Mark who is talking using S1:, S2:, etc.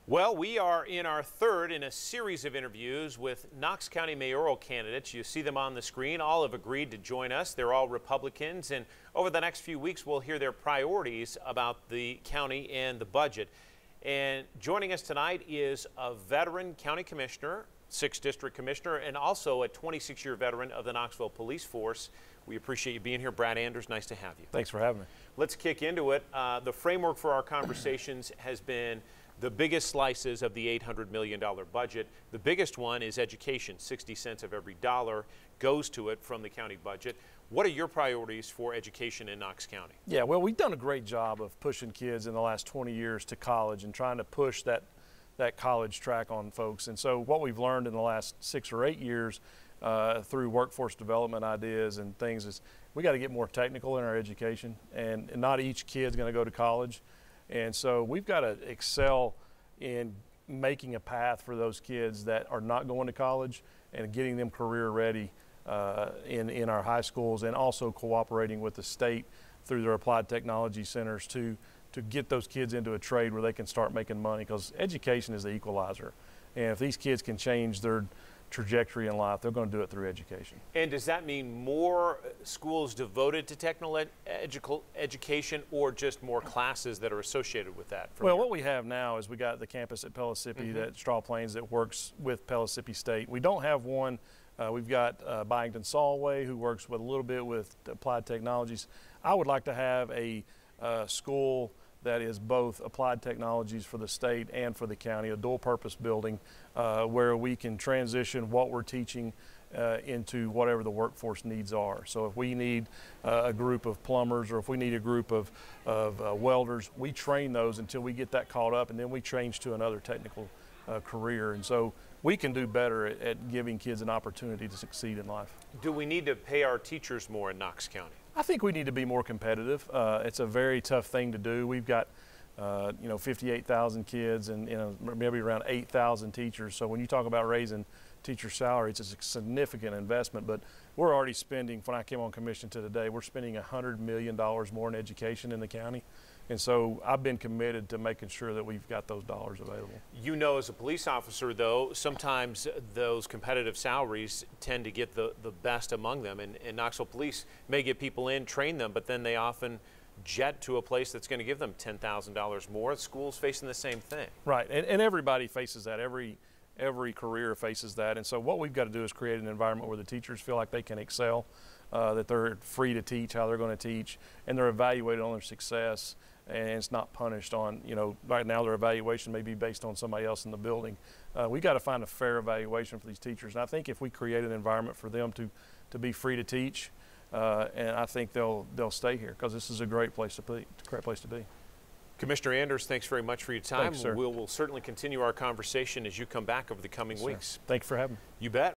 S1: Well, we are in our third in a series of interviews with Knox County mayoral candidates. You see them on the screen. All have agreed to join us. They're all Republicans, and over the next few weeks we'll hear their priorities about the county and the budget. And joining us tonight is a veteran county commissioner, 6th District Commissioner, and also a 26-year veteran of the Knoxville Police Force. We appreciate you being here. Brad Anders, nice to have you.
S2: Thanks for having me.
S1: Let's kick into it. The framework for our conversations has been the biggest slices of the $800 million budget. The biggest one is education. 60 cents of every dollar goes to it from the county budget. What are your priorities for education in Knox County?
S2: Yeah, well, we've done a great job of pushing kids in the last 20 years to college and trying to push that college track on folks. And so what we've learned in the last 6 or 8 years through workforce development ideas and things is we got to get more technical in our education, and not each kid's going to go to college. And so we've got to excel in making a path for those kids that are not going to college and getting them career ready in our high schools, and also cooperating with the state through their applied technology centers to get those kids into a trade where they can start making money, because education is the equalizer. And if these kids can change their trajectory in life, they're going to do it through education.
S1: And does that mean more schools devoted to technical education, or just more classes that are associated with that?
S2: Well, what we have now is we got the campus at Pellissippi, that Straw Plains, that works with Pellissippi State. We don't have one. We've got Byington Solway, who works with a little bit with applied technologies. I would like to have a school that is both applied technologies for the state and for the county, a dual purpose building where we can transition what we're teaching into whatever the workforce needs are. So if we need a group of plumbers, or if we need a group of welders, we train those until we get that caught up, and then we change to another technical career. And so we can do better at giving kids an opportunity to succeed in life.
S1: Do we need to pay our teachers more in Knox County?
S2: I think we need to be more competitive. It's a very tough thing to do. We've got 58,000 kids and maybe around 8,000 teachers. So when you talk about raising teacher salaries, it's a significant investment. But we're already spending, when I came on commission to today, we're spending $100 million more in education in the county. And so I've been committed to making sure that we've got those dollars available.
S1: You know, as a police officer, though, sometimes those competitive salaries tend to get the best among them. And Knoxville Police may get people in, train them, but then they often jet to a place that's going to give them $10,000 more. Schools facing the same thing. Right,
S2: and everybody faces that. Every career faces that. And so what we've got to do is create an environment where the teachers feel like they can excel, that they're free to teach how they're going to teach, and they're evaluated on their success, and it's not punished on, right now their evaluation may be based on somebody else in the building. We got to find a fair evaluation for these teachers. And I think if we create an environment for them to be free to teach, and I think they'll stay here, because this is a great place to be. It's a great place to be.
S1: Commissioner Anders, thanks very much for your time.
S2: Thanks, sir.
S1: We'll certainly continue our conversation as you come back over the coming weeks.
S2: Thank you for having me.
S1: You bet.